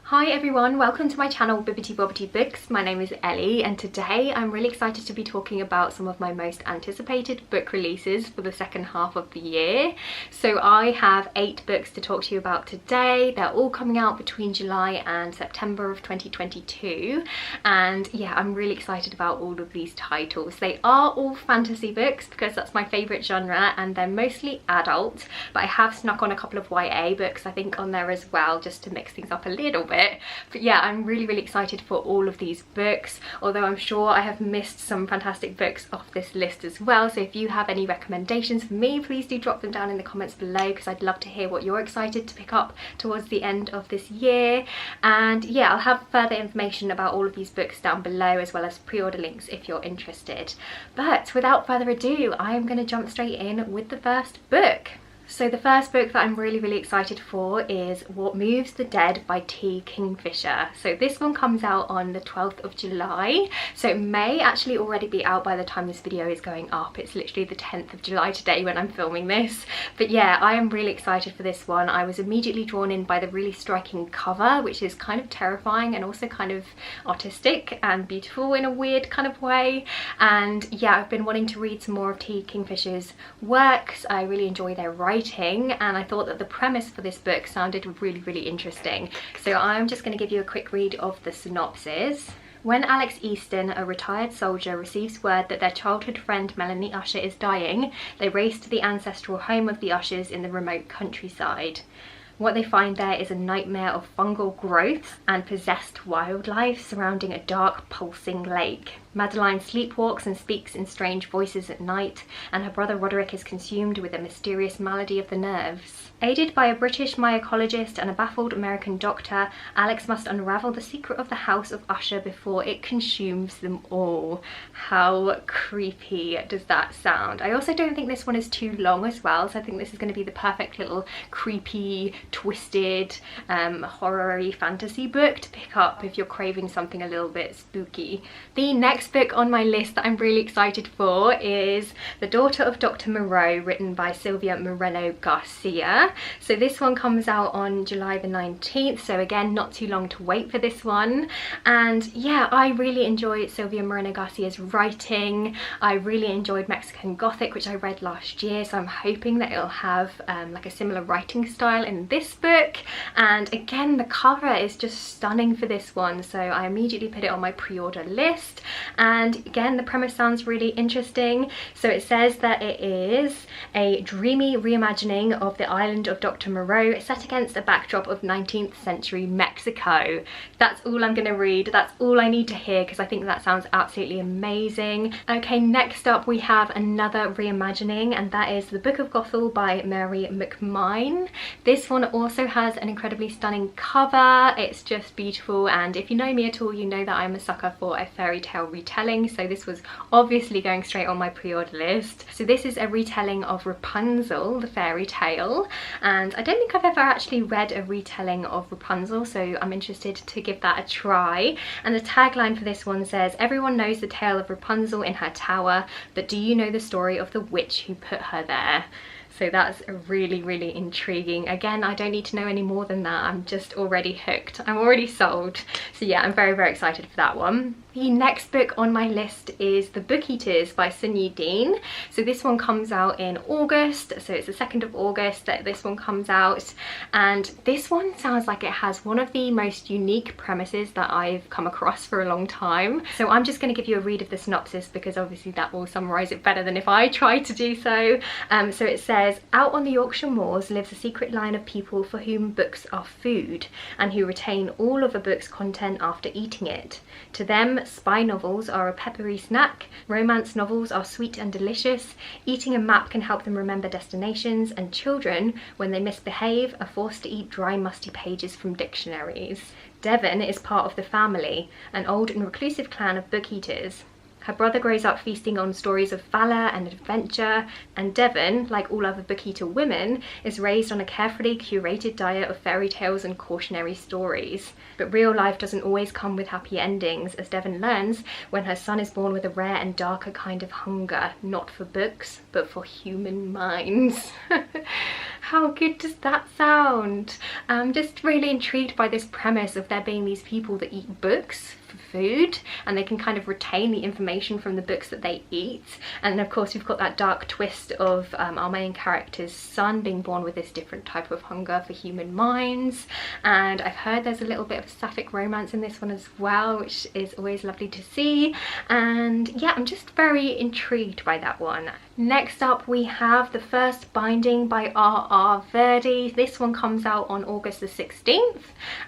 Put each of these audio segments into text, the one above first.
Hi everyone, welcome to my channel Bibbity Bobbity Books. My name is Ellie and today I'm really excited to be talking about some of my most anticipated book releases for the second half of the year. So I have 8 books to talk to you about today. They're all coming out between July and September of 2022, and yeah, I'm really excited about all of these titles. They are all fantasy books because that's my favourite genre, and they're mostly adult, but I have snuck on a couple of YA books I think on there as well, just to mix things up a little bit. But yeah, I'm really excited for all of these books, although I'm sure I have missed some fantastic books off this list as well. So if you have any recommendations for me, please do drop them down in the comments below, because I'd love to hear what you're excited to pick up towards the end of this year. And yeah, I'll have further information about all of these books down below, as well as pre-order links if you're interested. But without further ado, I'm going to jump straight in with the first book. So the first book that I'm really excited for is What Moves the Dead by T. Kingfisher. So this one comes out on the 12th of July, so it may actually already be out by the time this video is going up. It's literally the 10th of July today when I'm filming this. But yeah, I am really excited for this one. I was immediately drawn in by the really striking cover, which is kind of terrifying and also kind of artistic and beautiful in a weird kind of way. And yeah, I've been wanting to read some more of T. Kingfisher's works. I really enjoy their writing, and I thought that the premise for this book sounded really interesting. So I'm just going to give you a quick read of the synopsis. When Alex Easton, a retired soldier, receives word that their childhood friend Melanie Usher is dying, they race to the ancestral home of the Ushers in the remote countryside. What they find there is a nightmare of fungal growth and possessed wildlife surrounding a dark, pulsing lake. Madeline sleepwalks and speaks in strange voices at night, and her brother Roderick is consumed with a mysterious malady of the nerves. Aided by a British mycologist and a baffled American doctor, Alex must unravel the secret of the House of Usher before it consumes them all. How creepy does that sound? I also don't think this one is too long as well, so I think this is going to be the perfect little creepy, twisted, horror-y fantasy book to pick up if you're craving something a little bit spooky. The next book on my list that I'm really excited for is The Daughter of Dr Moreau, written by Silvia Moreno-Garcia. So this one comes out on July the 19th, so again, not too long to wait for this one. And yeah, I really enjoy Silvia Moreno-Garcia's writing. I really enjoyed Mexican Gothic, which I read last year, so I'm hoping that it'll have like a similar writing style in this book. And again, the cover is just stunning for this one, so I immediately put it on my pre-order list. And again, the premise sounds really interesting. So it says that it is a dreamy reimagining of the island of Dr Moreau set against a backdrop of 19th century Mexico. That's all I'm going to read. That's all I need to hear, because I think that sounds absolutely amazing. Okay, next up we have another reimagining, and that is The Book of Gothel by Mary McMyne. This one also has an incredibly stunning cover. It's just beautiful, and if you know me at all, you know that I'm a sucker for a fairy tale retelling, so this was obviously going straight on my pre-order list. So this is a retelling of Rapunzel, the fairy tale, and I don't think I've ever actually read a retelling of Rapunzel, so I'm interested to give that a try. And the tagline for this one says, "Everyone knows the tale of Rapunzel in her tower, but do you know the story of the witch who put her there?" So that's really intriguing. Again, I don't need to know any more than that. I'm just already hooked. I'm already sold. So yeah, I'm very excited for that one. The next book on my list is The Book Eaters by Sunyi. So this one comes out in August. So it's the 2nd of August that this one comes out. And this one sounds like it has one of the most unique premises that I've come across for a long time. So I'm just going to give you a read of the synopsis, because obviously that will summarize it better than if I tried to do so. So it says, out on the Yorkshire moors lives a secret line of people for whom books are food, and who retain all of a book's content after eating it. To them, spy novels are a peppery snack, romance novels are sweet and delicious, eating a map can help them remember destinations, and children, when they misbehave, are forced to eat dry musty pages from dictionaries. Devon is part of the family, an old and reclusive clan of book eaters. Her brother grows up feasting on stories of valour and adventure, and Devon, like all other book-eater women, is raised on a carefully curated diet of fairy tales and cautionary stories. But real life doesn't always come with happy endings, as Devon learns when her son is born with a rare and darker kind of hunger, not for books, but for human minds. How good does that sound? I'm just really intrigued by this premise of there being these people that eat books for food, and they can kind of retain the information from the books that they eat. And of course we've got that dark twist of our main character's son being born with this different type of hunger for human minds. And I've heard there's a little bit of sapphic romance in this one as well, which is always lovely to see. And yeah, I'm just very intrigued by that one. Next up we have the first binding by R.R. Virdi. This one comes out on August the 16th,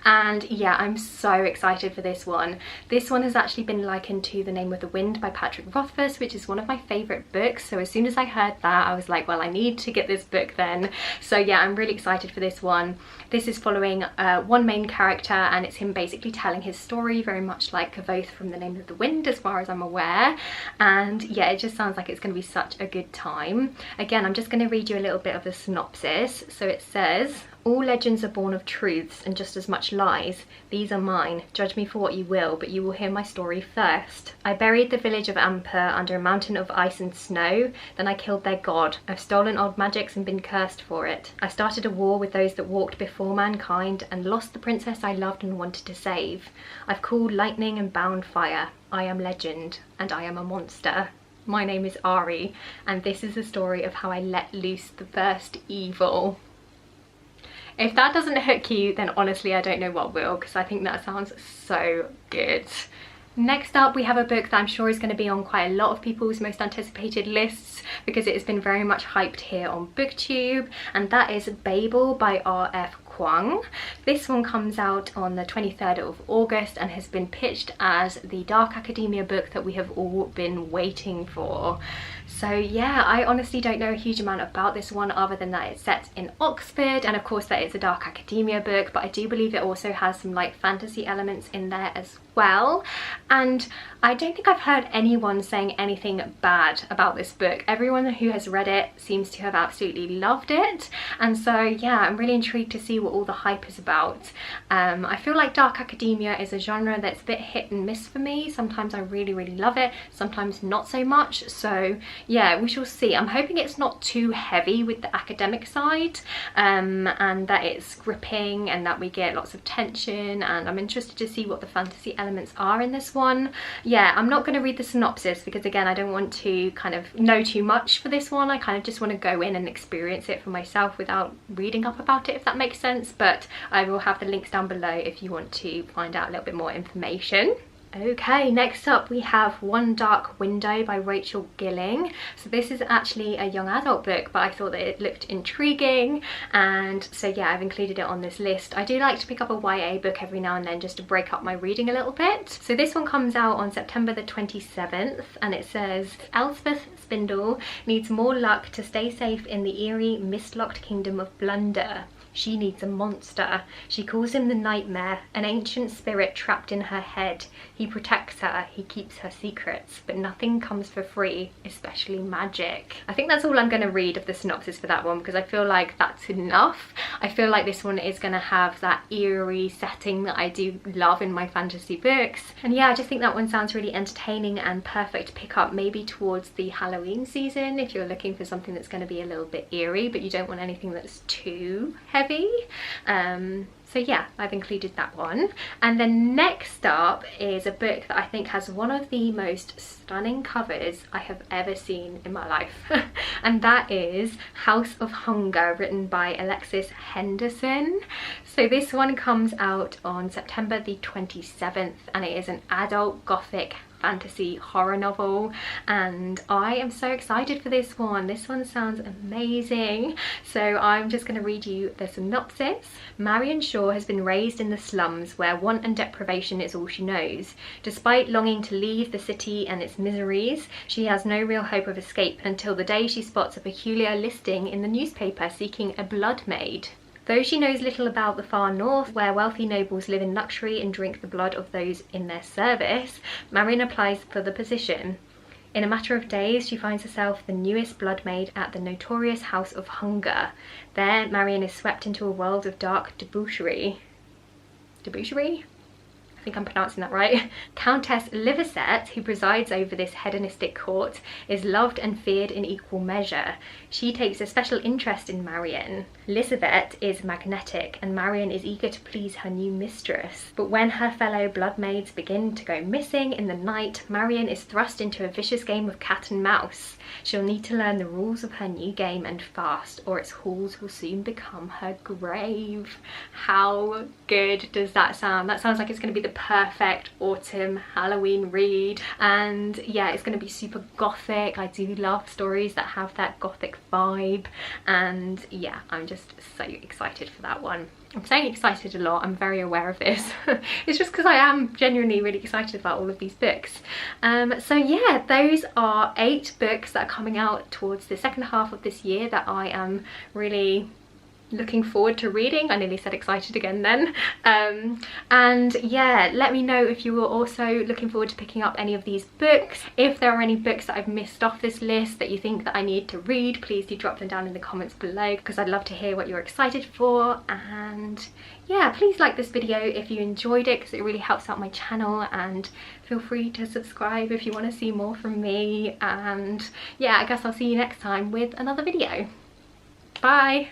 and yeah, I'm so excited for this one. This one has actually been likened to The Name of the Wind by Patrick Rothfuss, which is one of my favourite books. So as soon as I heard that, I was like, well, I need to get this book then. So yeah, I'm really excited for this one. This is following one main character, and it's him basically telling his story, very much like Gothel from The Name of the Wind as far as I'm aware. And yeah, it just sounds like it's going to be such a good time. Again, I'm just going to read you a little bit of the synopsis. So it says, all legends are born of truths and just as much lies. These are mine. Judge me for what you will, but you will hear my story first. I buried the village of Ampur under a mountain of ice and snow. Then I killed their god. I've stolen old magics and been cursed for it. I started a war with those that walked before mankind and lost the princess I loved and wanted to save. I've called lightning and bound fire. I am legend, and I am a monster. My name is Ari, and this is the story of how I let loose the first evil. If that doesn't hook you, then honestly I don't know what will, because I think that sounds so good. Next up we have a book that I'm sure is going to be on quite a lot of people's most anticipated lists, because it has been very much hyped here on BookTube, and that is Babel by R.F. Kuang. This one comes out on the 23rd of August and has been pitched as the dark academia book that we have all been waiting for. So yeah, I honestly don't know a huge amount about this one other than that it's set in Oxford, and of course that it's a dark academia book, but I do believe it also has some light fantasy elements in there as well. And I don't think I've heard anyone saying anything bad about this book. Everyone who has read it seems to have absolutely loved it, and so yeah, I'm really intrigued to see what all the hype is about. I feel like dark academia is a genre that's a bit hit and miss for me. Sometimes I really love it, sometimes not so much. So yeah, we shall see. I'm hoping it's not too heavy with the academic side, and that it's gripping and that we get lots of tension, and I'm interested to see what the fantasy elements are in this one. Yeah, I'm not going to read the synopsis because again, I don't want to kind of know too much for this one. I kind of just want to go in and experience it for myself without reading up about it, if that makes sense. But I will have the links down below if you want to find out a little bit more information. Okay, next up we have One Dark Window by Rachel Gillig. So this is actually a young adult book, but I thought that it looked intriguing, and so yeah, I've included it on this list. I do like to pick up a YA book every now and then just to break up my reading a little bit. So this one comes out on September the 27th, and it says, Elspeth Spindle needs more luck to stay safe in the eerie, mist-locked kingdom of Blunder. She needs a monster. She calls him the Nightmare, an ancient spirit trapped in her head. He protects her, he keeps her secrets, but nothing comes for free, especially magic. I think that's all I'm going to read of the synopsis for that one, because I feel like that's enough. I feel like this one is going to have that eerie setting that I do love in my fantasy books. And yeah, I just think that one sounds really entertaining and perfect to pick up maybe towards the Halloween season if you're looking for something that's going to be a little bit eerie, but you don't want anything that's too heavy. So yeah, I've included that one. And then next up is a book that I think has one of the most stunning covers I have ever seen in my life. And that is House of Hunger, written by Alexis Henderson. So this one comes out on September the 27th, and it is an adult gothic fantasy horror novel, and I am so excited for this one. This one sounds amazing. So I'm just going to read you the synopsis. Marion Shaw has been raised in the slums where want and deprivation is all she knows. Despite longing to leave the city and its miseries, she has no real hope of escape until the day she spots a peculiar listing in the newspaper seeking a blood maid. Though she knows little about the far north, where wealthy nobles live in luxury and drink the blood of those in their service, Marion applies for the position. In a matter of days, she finds herself the newest blood maid at the notorious House of Hunger. There, Marion is swept into a world of dark debauchery. Debauchery? I think I'm pronouncing that right. Countess Liverset, who presides over this hedonistic court, is loved and feared in equal measure. She takes a special interest in Marion. Lisbeth is magnetic and Marion is eager to please her new mistress. But when her fellow bloodmaids begin to go missing in the night, Marion is thrust into a vicious game of cat and mouse. She'll need to learn the rules of her new game and fast, or its halls will soon become her grave. How good does that sound? That sounds like it's going to be the perfect autumn Halloween read. And yeah, it's going to be super gothic. I do love stories that have that gothic vibe, and yeah, I'm just so excited for that one. I'm saying excited a lot, I'm very aware of this. It's just because I am genuinely really excited about all of these books. So yeah, those are 8 books that are coming out towards the second half of this year that I am really looking forward to reading. I nearly said excited again then. And yeah, let me know if you were also looking forward to picking up any of these books. If there are any books that I've missed off this list that you think that I need to read, please do drop them down in the comments below, because I'd love to hear what you're excited for. And yeah, please like this video if you enjoyed it, because it really helps out my channel, and feel free to subscribe if you want to see more from me. And yeah, I guess I'll see you next time with another video. Bye!